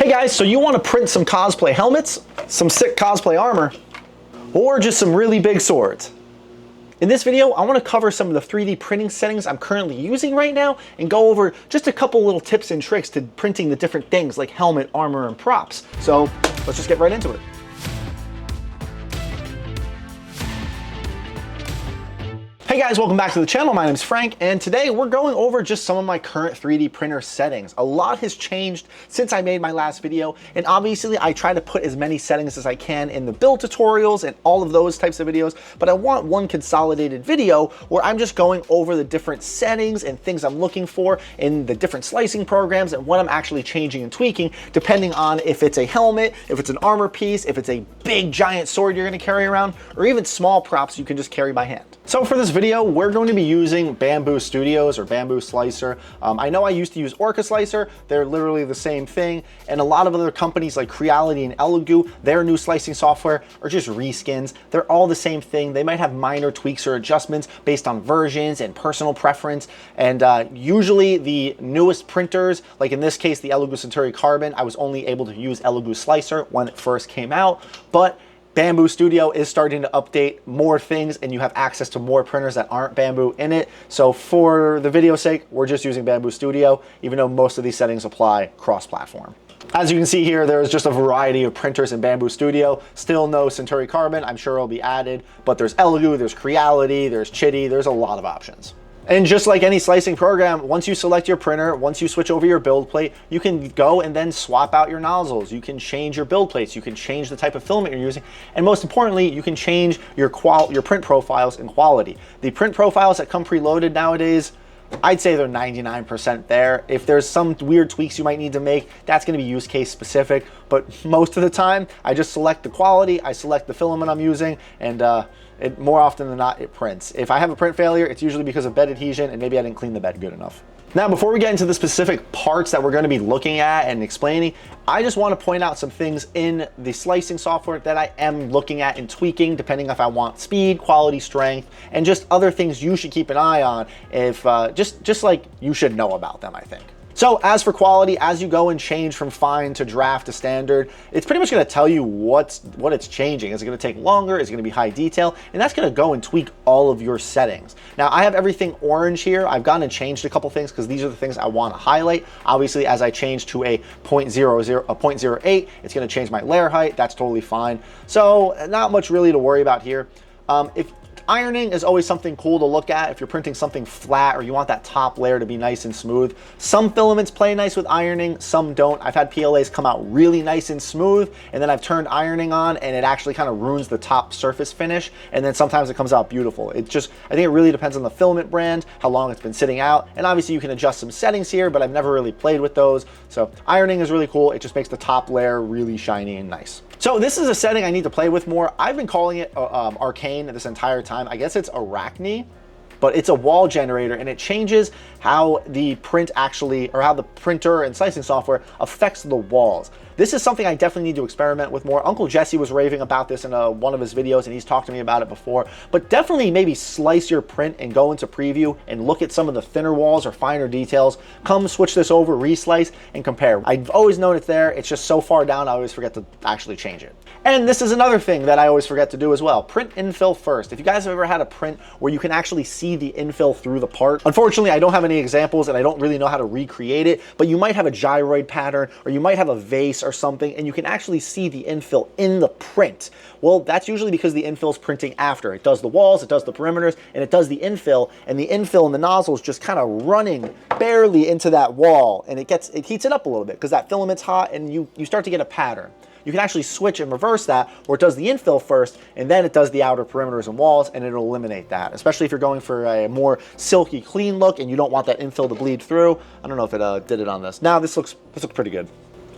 Hey guys, so you want to print some cosplay helmets, some sick cosplay armor, or just some really big swords? In this video, I want to cover some of the 3D printing settings I'm currently using right now and go over just a couple little tips and tricks to printing the different things like helmet, armor, and props. So let's just get right into it. Hey guys, welcome back to the channel. My name is Frank, and today we're going over just some of my current 3D printer settings. A lot has changed since I made my last video, and obviously I try to put as many settings as I can in the build tutorials and all of those types of videos, but I want one consolidated video where I'm just going over the different settings and things I'm looking for in the different slicing programs and what I'm actually changing and tweaking depending on if it's a helmet, if it's an armor piece, if it's a big giant sword you're going to carry around, or even small props you can just carry by hand. So for this video, we're going to be using Bamboo Studios or Bamboo Slicer. I know I used to use Orca Slicer. They're literally the same thing. And a lot of other companies like Creality and Elegoo, their new slicing software are just reskins. They're all the same thing. They might have minor tweaks or adjustments based on versions and personal preference. And usually the newest printers, like in this case, the Elegoo Centauri Carbon, I was only able to use Elegoo Slicer when it first came out. But Bamboo Studio is starting to update more things, and you have access to more printers that aren't Bamboo in it. So for the video's sake, we're just using Bamboo Studio, even though most of these settings apply cross-platform. As you can see here, there's just a variety of printers in Bamboo Studio. Still no Centauri Carbon. I'm sure it'll be added, but there's Elegoo, there's Creality, there's Chitty. There's a lot of options. And just like any slicing program, once you select your printer, once you switch over your build plate, you can go and then swap out your nozzles. You can change your build plates. You can change the type of filament you're using. And most importantly, you can change your print profiles and quality. The print profiles that come preloaded nowadays, I'd say they're 99% there. If there's some weird tweaks you might need to make, that's going to be use case specific. But most of the time, I just select the quality, I select the filament I'm using, and more often than not, it prints. If I have a print failure, it's usually because of bed adhesion and maybe I didn't clean the bed good enough. Now, before we get into the specific parts that we're going to be looking at and explaining, I just want to point out some things in the slicing software that I am looking at and tweaking depending if I want speed, quality, strength, and just other things you should keep an eye on if just like you should know about them, I think. So as for quality, as you go and change from fine to draft to standard, it's pretty much going to tell you what it's changing. Is it going to take longer? Is it going to be high detail? And that's going to go and tweak all of your settings. Now, I have everything orange here. I've gone and changed a couple things because these are the things I want to highlight. Obviously, as I change to a 0.08, it's going to change my layer height. That's totally fine. So not much really to worry about here. Ironing is always something cool to look at if you're printing something flat or you want that top layer to be nice and smooth. Some filaments play nice with ironing, some don't. I've had PLAs come out really nice and smooth, and then I've turned ironing on and it actually kind of ruins the top surface finish, and then sometimes it comes out beautiful. I think it really depends on the filament brand, how long it's been sitting out, and obviously you can adjust some settings here, but I've never really played with those. So ironing is really cool. It just makes the top layer really shiny and nice. So this is a setting I need to play with more. I've been calling it Arcane this entire time. I guess it's Arachne, but it's a wall generator, and it changes how the print actually, or how the printer and slicing software affects the walls. This is something I definitely need to experiment with more. Uncle Jesse was raving about this in one of his videos, and he's talked to me about it before. But definitely maybe slice your print and go into preview and look at some of the thinner walls or finer details. Come switch this over, reslice, and compare. I've always known it's there. It's just so far down, I always forget to actually change it. And this is another thing that I always forget to do as well. Print infill first. If you guys have ever had a print where you can actually see the infill through the part, unfortunately, I don't have any examples and I don't really know how to recreate it, but you might have a gyroid pattern or you might have a vase or something, and you can actually see the infill in the print. Well, that's usually because the infill is printing after. It does the walls, it does the perimeters, and it does the infill, and the infill and the nozzle is just kind of running barely into that wall, and it heats it up a little bit because that filament's hot, and you start to get a pattern. You can actually switch and reverse that, where it does the infill first, and then it does the outer perimeters and walls, and it'll eliminate that, especially if you're going for a more silky, clean look, and you don't want that infill to bleed through. I don't know if it did it on this. Now, this looks pretty good.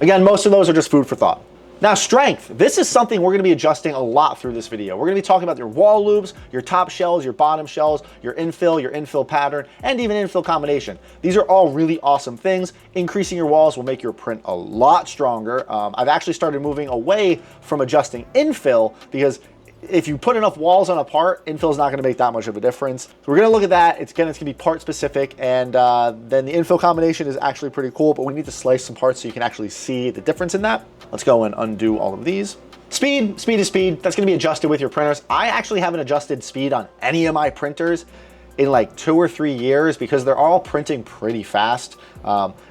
Again, most of those are just food for thought. Now, strength. This is something we're going to be adjusting a lot through this video. We're going to be talking about your wall loops, your top shells, your bottom shells, your infill pattern, and even infill combination. These are all really awesome things. Increasing your walls will make your print a lot stronger. I've actually started moving away from adjusting infill because if you put enough walls on a part, infill is not going to make that much of a difference. So we're going to look at that. It's going to be part specific, and then the infill combination is actually pretty cool, but we need to slice some parts so you can actually see the difference in that. Let's go and undo all of these. Speed is speed. That's going to be adjusted with your printers. I actually haven't adjusted speed on any of my printers in like 2 or 3 years because they're all printing pretty fast.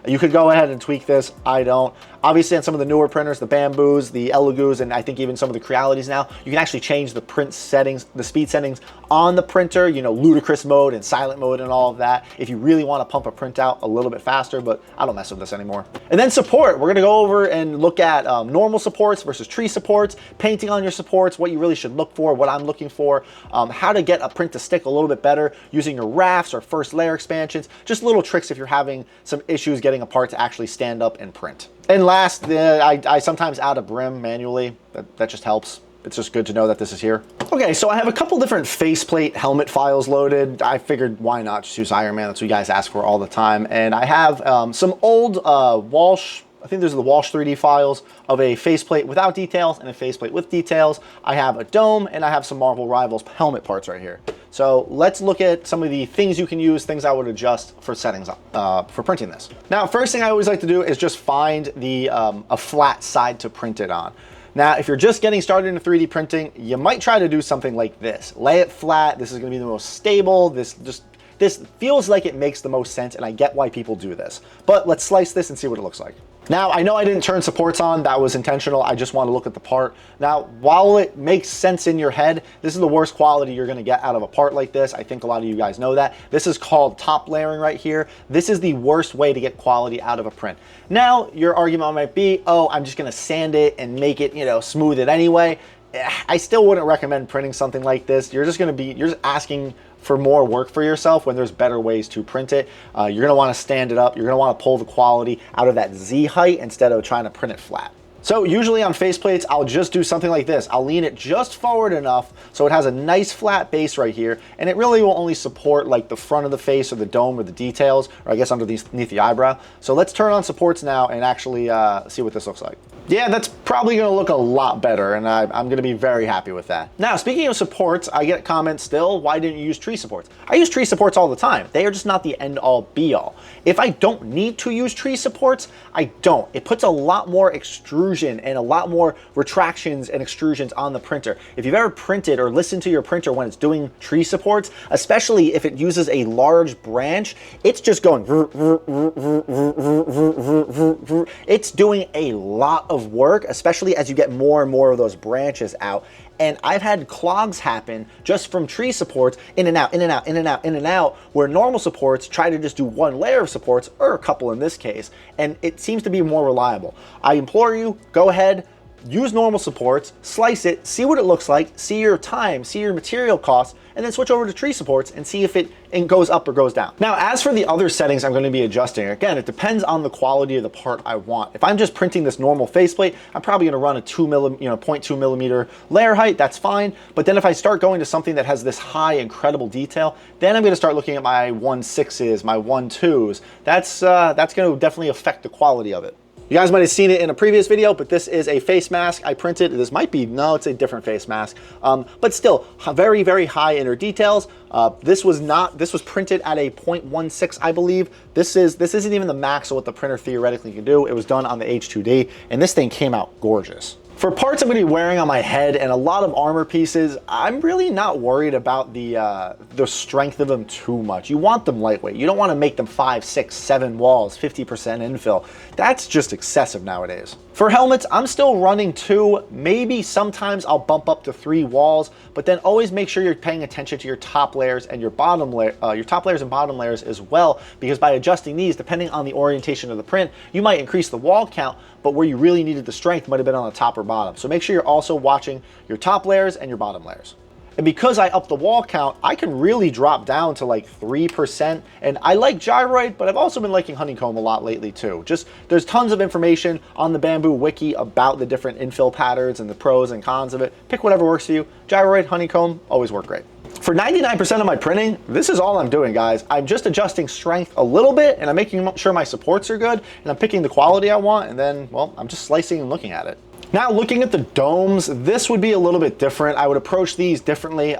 You could go ahead and tweak this. I don't. Obviously on some of the newer printers, the Bamboos, the Elegoos, and I think even some of the Crealities now, you can actually change the print settings, the speed settings on the printer, you know, ludicrous mode and silent mode and all of that, if you really want to pump a print out a little bit faster, but I don't mess with this anymore. And then support, we're gonna go over and look at normal supports versus tree supports, painting on your supports, what you really should look for, what I'm looking for, how to get a print to stick a little bit better using your rafts or first layer expansions, just little tricks if you're having some issues getting a part to actually stand up and print. And last, I sometimes add a brim manually. That just helps. It's just good to know that this is here. Okay, so I have a couple different faceplate helmet files loaded. I figured why not just use Iron Man? That's what you guys ask for all the time. And I have some old Walsh, I think those are the Walsh 3D files of a faceplate without details and a faceplate with details. I have a dome and I have some Marvel Rivals helmet parts right here. So let's look at some of the things you can use, things I would adjust for settings for printing this. Now, first thing I always like to do is just find the a flat side to print it on. Now, if you're just getting started in 3D printing, you might try to do something like this. Lay it flat. This is going to be the most stable. This feels like it makes the most sense, and I get why people do this. But let's slice this and see what it looks like. Now, I know I didn't turn supports on. That was intentional. I just want to look at the part. Now, while it makes sense in your head, this is the worst quality you're going to get out of a part like this. I think a lot of you guys know that. This is called top layering right here. This is the worst way to get quality out of a print. Now, your argument might be, oh, I'm just going to sand it and make it, you know, smooth it anyway. I still wouldn't recommend printing something like this. You're just asking for more work for yourself when there's better ways to print it. You're gonna wanna stand it up. You're gonna wanna pull the quality out of that Z height instead of trying to print it flat. So usually on faceplates, I'll just do something like this. I'll lean it just forward enough so it has a nice flat base right here, and it really will only support like the front of the face or the dome or the details, or I guess underneath the eyebrow. So let's turn on supports now and actually see what this looks like. Yeah, that's probably gonna look a lot better, and I'm gonna be very happy with that. Now, speaking of supports, I get comments still, why didn't you use tree supports? I use tree supports all the time. They are just not the end all be all. If I don't need to use tree supports, I don't. It puts a lot more extrusion and a lot more retractions and extrusions on the printer. If you've ever printed or listened to your printer when it's doing tree supports, especially if it uses a large branch, it's just going, it's doing a lot of work, especially as you get more and more of those branches out. And I've had clogs happen just from tree supports, in and out, in and out, in and out, in and out, where normal supports try to just do one layer of supports, or a couple in this case, and it seems to be more reliable. I implore you, go ahead, use normal supports, slice it, see what it looks like, see your time, see your material costs, and then switch over to tree supports and see if it goes up or goes down. Now, as for the other settings I'm going to be adjusting, again, it depends on the quality of the part I want. If I'm just printing this normal faceplate, I'm probably going to run a 0.2 millimeter layer height. That's fine. But then if I start going to something that has this high, incredible detail, then I'm going to start looking at my 1.6s, my 1.2s. That's going to definitely affect the quality of it. You guys might have seen it in a previous video, but this is a face mask I printed. This might be, no, it's a different face mask. But still, very, very high inner details. This was printed at a 0.16, I believe. This isn't even the max of what the printer theoretically can do. It was done on the H2D, and this thing came out gorgeous. For parts I'm going to be wearing on my head and a lot of armor pieces, I'm really not worried about the strength of them too much. You want them lightweight. You don't want to make them 5, 6, 7 walls, 50% infill. That's just excessive nowadays. For helmets, I'm still running 2. Maybe sometimes I'll bump up to 3 walls, but then always make sure you're paying attention to your top layers and your bottom layer, your top layers and bottom layers as well, because by adjusting these, depending on the orientation of the print, you might increase the wall count, but where you really needed the strength might have been on the top or bottom. So make sure you're also watching your top layers and your bottom layers. And because I up the wall count, I can really drop down to like 3%. And I like gyroid, but I've also been liking honeycomb a lot lately too. Just, there's tons of information on the Bamboo wiki about the different infill patterns and the pros and cons of it. Pick whatever works for you. Gyroid, honeycomb, always work great. For 99% of my printing, this is all I'm doing, guys. I'm just adjusting strength a little bit, and I'm making sure my supports are good, and I'm picking the quality I want, and then, well, I'm just slicing and looking at it. Now looking at the domes, this would be a little bit different. I would approach these differently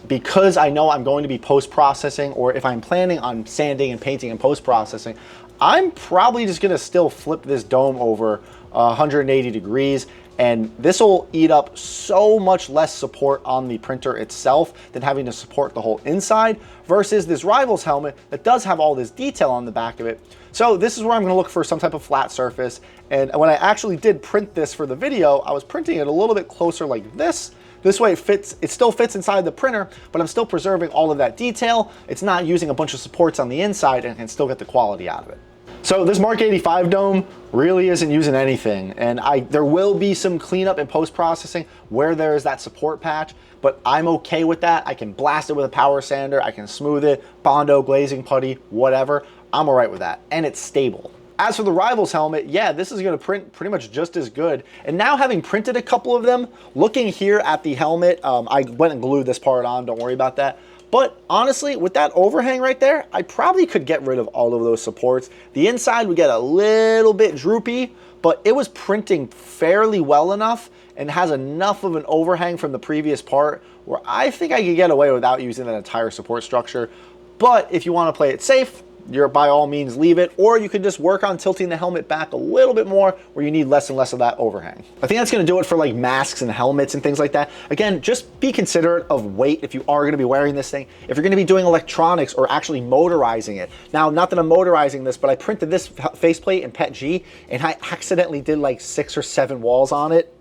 because I know I'm going to be post-processing, or if I'm planning on sanding and painting and post-processing, I'm probably just gonna still flip this dome over 180 degrees, and this will eat up so much less support on the printer itself than having to support the whole inside versus this Rivals helmet that does have all this detail on the back of it. So this is where I'm gonna look for some type of flat surface. And when I actually did print this for the video, I was printing it a little bit closer like this. This way it still fits inside the printer, but I'm still preserving all of that detail. It's not using a bunch of supports on the inside and can still get the quality out of it. So this Mark 85 dome really isn't using anything, and there will be some cleanup and post-processing where there is that support patch, but I'm okay with that. I can blast it with a power sander, I can smooth it, Bondo, glazing putty, whatever. I'm all right with that, and it's stable. As for the Rivals helmet, yeah, this is gonna print pretty much just as good. And now having printed a couple of them, looking here at the helmet, I went and glued this part on, don't worry about that. But honestly, with that overhang right there, I probably could get rid of all of those supports. The inside would get a little bit droopy, but it was printing fairly well enough and has enough of an overhang from the previous part where I think I could get away without using that entire support structure. But if you want to play it safe, you're by all means leave it, or you could just work on tilting the helmet back a little bit more where you need less and less of that overhang. I think that's gonna do it for like masks and helmets and things like that. Again, just be considerate of weight if you are gonna be wearing this thing. If you're gonna be doing electronics or actually motorizing it. Now, not that I'm motorizing this, but I printed this faceplate in PETG and I accidentally did like 6 or 7 walls on it.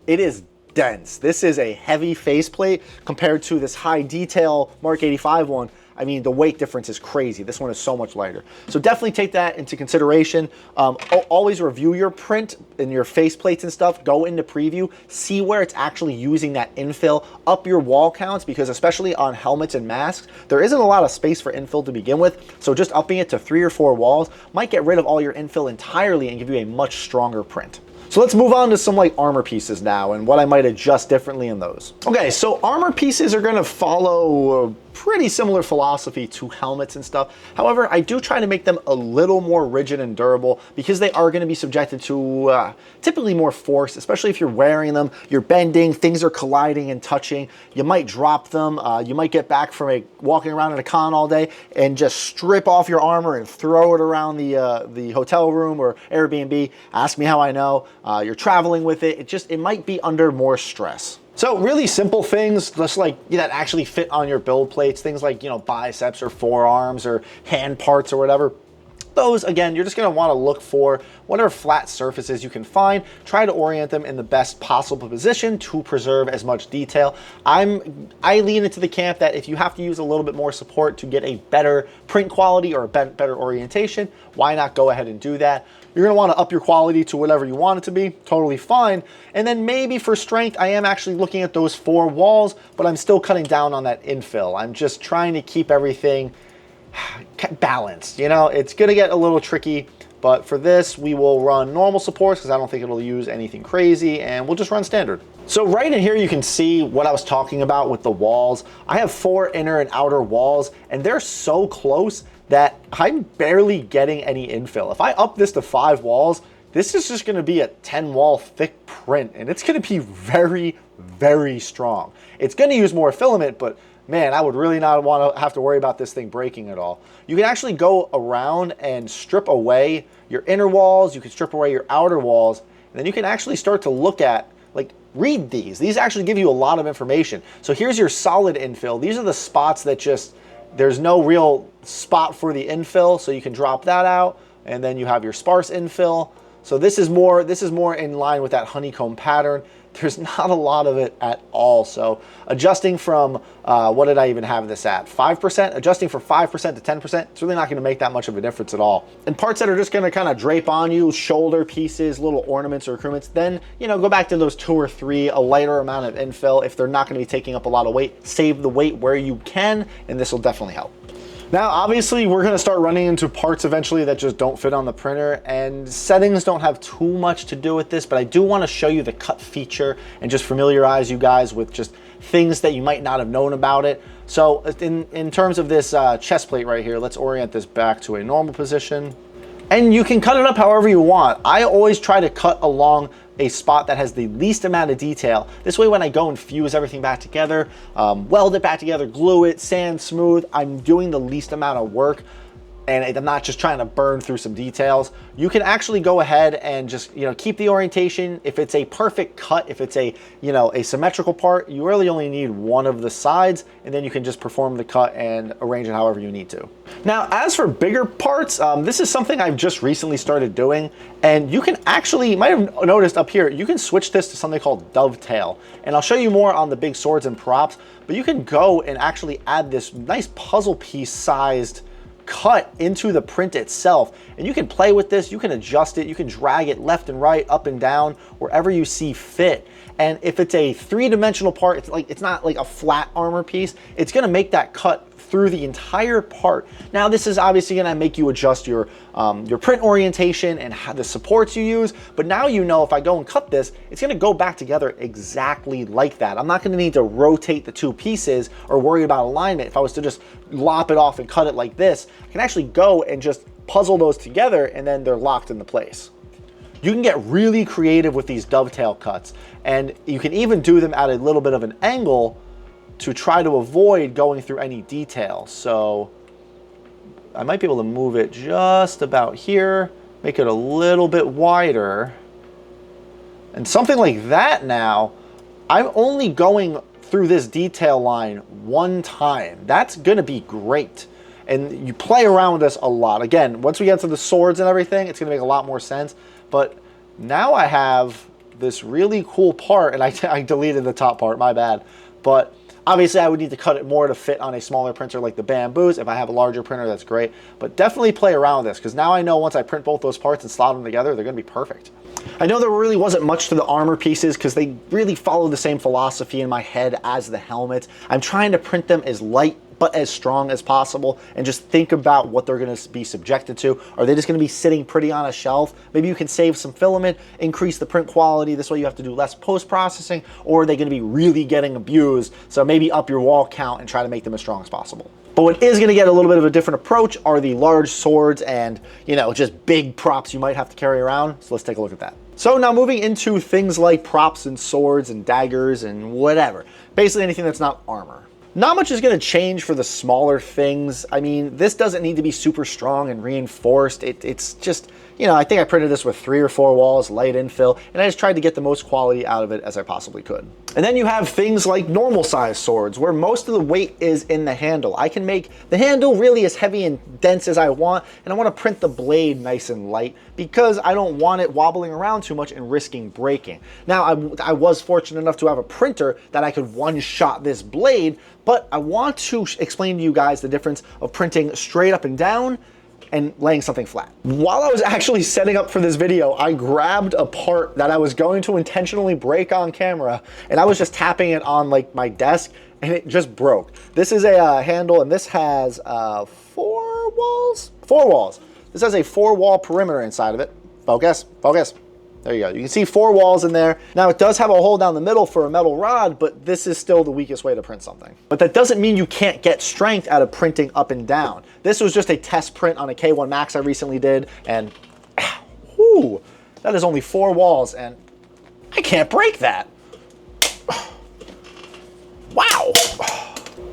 It is dense. This is a heavy faceplate compared to this high detail Mark 85 one. I mean, the weight difference is crazy. This one is so much lighter. So definitely take that into consideration. Always review your print and your faceplates and stuff. Go into preview, see where it's actually using that infill, up your wall counts, because especially on helmets and masks, there isn't a lot of space for infill to begin with. So just upping it to 3 or 4 walls might get rid of all your infill entirely and give you a much stronger print. So let's move on to some like armor pieces now and what I might adjust differently in those. Okay, so armor pieces are gonna follow a pretty similar philosophy to helmets and stuff. However, I do try to make them a little more rigid and durable because they are gonna be subjected to typically more force, especially if you're wearing them, you're bending, things are colliding and touching. You might drop them. You might get back from walking around at a con all day and just strip off your armor and throw it around the hotel room or Airbnb. Ask me how I know. You're traveling with it. It might be under more stress. So really simple things, just like that actually fit on your build plates, things like, biceps or forearms or hand parts or whatever. Those, again, you're just gonna wanna look for whatever flat surfaces you can find, try to orient them in the best possible position to preserve as much detail. I lean into the camp that if you have to use a little bit more support to get a better print quality or a better orientation, why not go ahead and do that? You're gonna wanna up your quality to whatever you want it to be, totally fine. And then maybe for strength, I am actually looking at those 4 walls, but I'm still cutting down on that infill. I'm just trying to keep everything balanced. It's gonna get a little tricky, but for this, we will run normal supports because I don't think it'll use anything crazy, and we'll just run standard. So right in here, you can see what I was talking about with the walls. I have 4 inner and outer walls, and they're so close that I'm barely getting any infill. If I up this to 5 walls, this is just gonna be a 10 wall thick print, and it's gonna be very, very strong. It's gonna use more filament, but man, I would really not want to have to worry about this thing breaking at all. You can actually go around and strip away your inner walls, you can strip away your outer walls, and then you can actually start to look at, read these. These actually give you a lot of information. So here's your solid infill. These are the spots that there's no real spot for the infill, so you can drop that out, and then you have your sparse infill. So this is more in line with that honeycomb pattern. There's not a lot of it at all. So adjusting from, what did I even have this at? 5%? Adjusting from 5% to 10%, it's really not gonna make that much of a difference at all. And parts that are just gonna kind of drape on you, shoulder pieces, little ornaments or accoutrements, then, go back to those 2 or 3, a lighter amount of infill. If they're not gonna be taking up a lot of weight, save the weight where you can, and this will definitely help. Now, obviously, we're gonna start running into parts eventually that just don't fit on the printer, and settings don't have too much to do with this, but I do wanna show you the cut feature and just familiarize you guys with just things that you might not have known about it. So in terms of this chest plate right here, let's orient this back to a normal position. And you can cut it up however you want. I always try to cut along a spot that has the least amount of detail. This way, when I go and fuse everything back together, weld it back together, glue it, sand, smooth, I'm doing the least amount of work, and I'm not just trying to burn through some details. You can actually go ahead and just, keep the orientation. If it's a perfect cut, if it's a, a symmetrical part, you really only need one of the sides, and then you can just perform the cut and arrange it however you need to. Now, as for bigger parts, this is something I've just recently started doing, and you can actually, you might have noticed up here, you can switch this to something called dovetail, and I'll show you more on the big swords and props, but you can go and actually add this nice puzzle piece sized cut into the print itself, and you can play with this, you can adjust it, you can drag it left and right, up and down, wherever you see fit. And if it's a three-dimensional part, it's not like a flat armor piece, it's gonna make that cut through the entire part. Now, this is obviously gonna make you adjust your print orientation and how the supports you use, but now if I go and cut this, it's gonna go back together exactly like that. I'm not gonna need to rotate the two pieces or worry about alignment. If I was to just lop it off and cut it like this, I can actually go and just puzzle those together, and then they're locked into place. You can get really creative with these dovetail cuts, and you can even do them at a little bit of an angle to try to avoid going through any detail. So I might be able to move it just about here, make it a little bit wider. And something like that now, I'm only going through this detail line one time. That's gonna be great. And you play around with this a lot. Again, once we get to the swords and everything, it's gonna make a lot more sense. But now I have this really cool part, and I deleted the top part, my bad. But obviously I would need to cut it more to fit on a smaller printer like the Bamboos. If I have a larger printer, that's great. But definitely play around with this, because now I know once I print both those parts and slot them together, they're gonna be perfect. I know there really wasn't much to the armor pieces because they really follow the same philosophy in my head as the helmet. I'm trying to print them as light but as strong as possible, and just think about what they're going to be subjected to. Are they just going to be sitting pretty on a shelf? Maybe you can save some filament, increase the print quality. This way you have to do less post-processing. Or are they going to be really getting abused? So maybe up your wall count and try to make them as strong as possible. But what is going to get a little bit of a different approach are the large swords and, just big props you might have to carry around. So let's take a look at that. So now moving into things like props and swords and daggers and whatever. Basically anything that's not armor. Not much is going to change for the smaller things. I mean, this doesn't need to be super strong and reinforced. It's just, I think I printed this with 3 or 4 walls, light infill, and I just tried to get the most quality out of it as I possibly could. And then you have things like normal size swords, where most of the weight is in the handle. I can make the handle really as heavy and dense as I want, and I want to print the blade nice and light because I don't want it wobbling around too much and risking breaking. Now, I was fortunate enough to have a printer that I could one-shot this blade, but I want to explain to you guys the difference of printing straight up and down and laying something flat. While I was actually setting up for this video, I grabbed a part that I was going to intentionally break on camera, and I was just tapping it on my desk, and it just broke. This is a handle, and this has 4 walls? 4 walls. This has a 4-wall perimeter inside of it. Focus, focus. There you go. You can see 4 walls in there. Now it does have a hole down the middle for a metal rod, but this is still the weakest way to print something. But that doesn't mean you can't get strength out of printing up and down. This was just a test print on a K1 Max I recently did, and whew, that is only 4 walls, and I can't break that. Wow.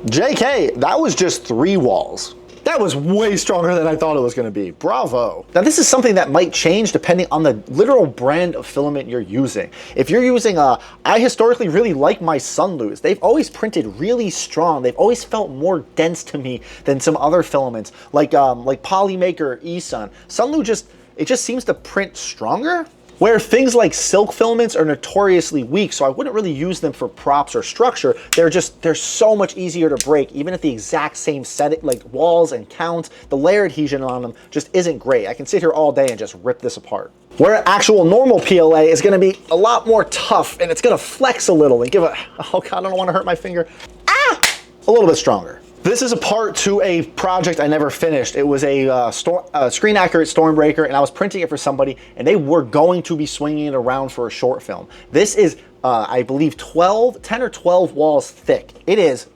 JK, that was just 3 walls. That was way stronger than I thought it was going to be. Bravo. Now, this is something that might change depending on the literal brand of filament you're using. If you're using I historically really like my Sunloos. They've always printed really strong. They've always felt more dense to me than some other filaments, like Polymaker, eSun. Sunloo just seems to print stronger. Where things like silk filaments are notoriously weak, so I wouldn't really use them for props or structure. They're so much easier to break, even at the exact same set, like walls and counts. The layer adhesion on them just isn't great. I can sit here all day and just rip this apart. Where actual normal PLA is gonna be a lot more tough, and it's gonna flex a little and give a, oh God, I don't wanna hurt my finger. Ah! A little bit stronger. This is a part to a project I never finished. It was a screen accurate Stormbreaker, and I was printing it for somebody, and they were going to be swinging it around for a short film. This is, I believe, 10 or 12 walls thick. It is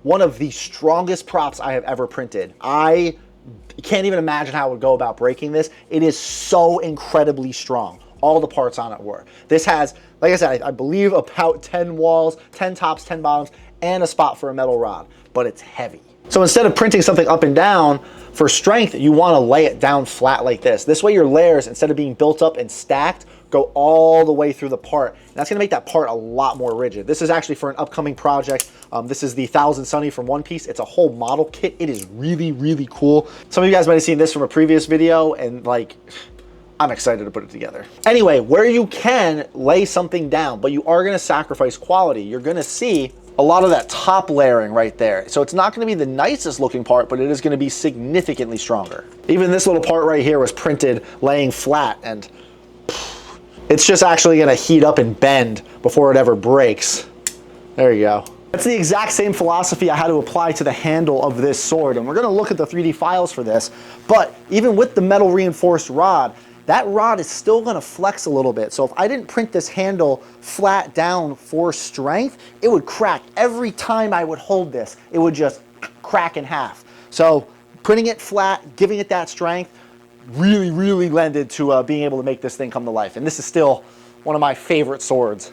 one of the strongest props I have ever printed. I you can't even imagine how I would go about breaking this. It is so incredibly strong. All the parts on it were. This has, like I said, I believe about 10 walls, 10 tops, 10 bottoms, and a spot for a metal rod, but it's heavy. So instead of printing something up and down, for strength, you want to lay it down flat like this. This way your layers, instead of being built up and stacked, go all the way through the part. And that's going to make that part a lot more rigid. This is actually for an upcoming project. This is the 1000 Sunny from One Piece. It's a whole model kit. It is really, really cool. Some of you guys might have seen this from a previous video, and like, I'm excited to put it together. Anyway, where you can lay something down, but you are going to sacrifice quality. You're going to see a lot of that top layering right there. So it's not going to be the nicest looking part, but it is going to be significantly stronger. Even this little part right here was printed laying flat, and it's just actually going to heat up and bend before it ever breaks. There you go. That's the exact same philosophy I had to apply to the handle of this sword. And we're going to look at the 3D files for this. But even with the metal reinforced rod, that rod is still going to flex a little bit. So if I didn't print this handle flat down for strength, it would crack. Every time I would hold this, it would just crack in half. So printing it flat, giving it that strength, really, really lended to being able to make this thing come to life. And this is still one of my favorite swords.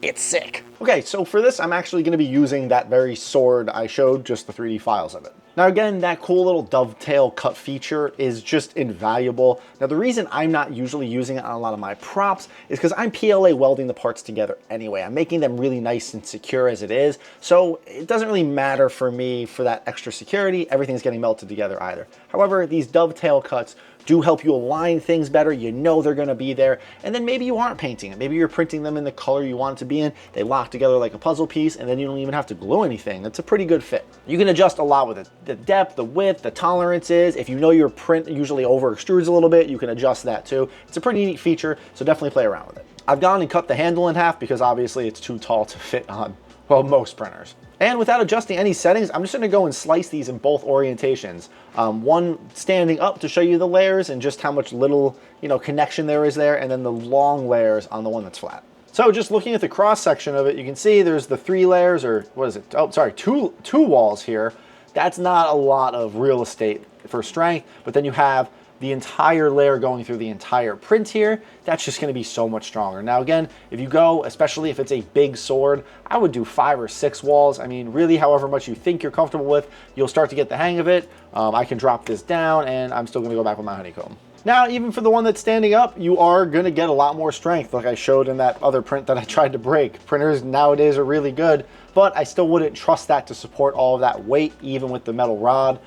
It's sick. Okay, so for this, I'm actually going to be using that very sword I showed, just the 3D files of it. Now again, that cool little dovetail cut feature is just invaluable. Now the reason I'm not usually using it on a lot of my props is because I'm PLA welding the parts together anyway. I'm making them really nice and secure as it is, so it doesn't really matter for me for that extra security. Everything's getting melted together either. However, these dovetail cuts do help you align things better. You know they're going to be there, and then maybe you aren't painting it. Maybe you're printing them in the color you want it to be in. They lock together like a puzzle piece, and then you don't even have to glue anything. It's a pretty good fit. You can adjust a lot with it. The depth, the width, the tolerances. If you know your print usually over extrudes a little bit, you can adjust that too. It's a pretty neat feature, so definitely play around with it. I've gone and cut the handle in half because obviously it's too tall to fit on, well, most printers. And without adjusting any settings, I'm just going to go and slice these in both orientations. One standing up to show you the layers and just how much little, connection there is there, and then the long layers on the one that's flat. So just looking at the cross section of it, you can see there's the 3 layers, or what is it? Oh, sorry, two walls here. That's not a lot of real estate for strength, but then you have the entire layer going through the entire print here. That's just going to be so much stronger. Now again, if you go, especially if it's a big sword, I would do 5 or 6 walls. I mean, really, however much you think you're comfortable with, you'll start to get the hang of it. I can drop this down, and I'm still going to go back with my honeycomb. Now, even for the one that's standing up, you are going to get a lot more strength, like I showed in that other print that I tried to break. Printers nowadays are really good, but I still wouldn't trust that to support all of that weight, even with the metal rod.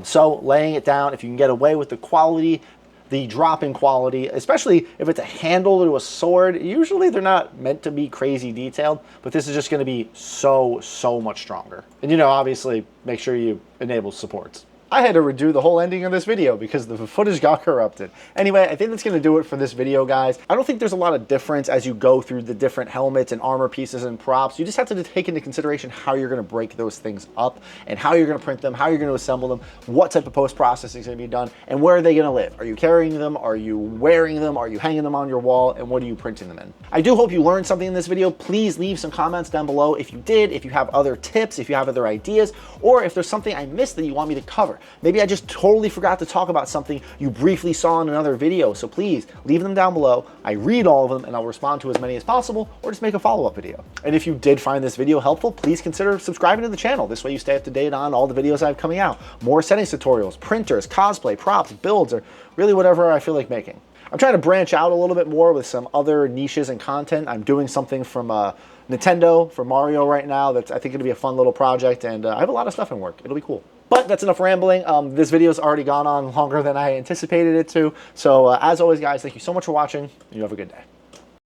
So laying it down, if you can get away with the quality, the drop in quality, especially if it's a handle to a sword, usually they're not meant to be crazy detailed, but this is just going to be so much stronger. And obviously make sure you enable supports. I had to redo the whole ending of this video because the footage got corrupted. Anyway, I think that's going to do it for this video, guys. I don't think there's a lot of difference as you go through the different helmets and armor pieces and props. You just have to take into consideration how you're going to break those things up and how you're going to print them, how you're going to assemble them, what type of post-processing is going to be done, and where are they going to live? Are you carrying them? Are you wearing them? Are you hanging them on your wall? And what are you printing them in? I do hope you learned something in this video. Please leave some comments down below if you did, if you have other tips, if you have other ideas, or if there's something I missed that you want me to cover. Maybe I just totally forgot to talk about something you briefly saw in another video, so please leave them down below. I read all of them and I'll respond to as many as possible, or just make a follow-up video. And if you did find this video helpful, please consider subscribing to the channel. This way you stay up to date on all the videos I have coming out. More settings tutorials, printers, cosplay, props, builds, or really whatever I feel like making. I'm trying to branch out a little bit more with some other niches and content. I'm doing something from Nintendo for Mario right now that's I think going to be a fun little project, and I have a lot of stuff in work. It'll be cool. But that's enough rambling. This video's already gone on longer than I anticipated it to. So as always, guys, thank you so much for watching, and you have a good day.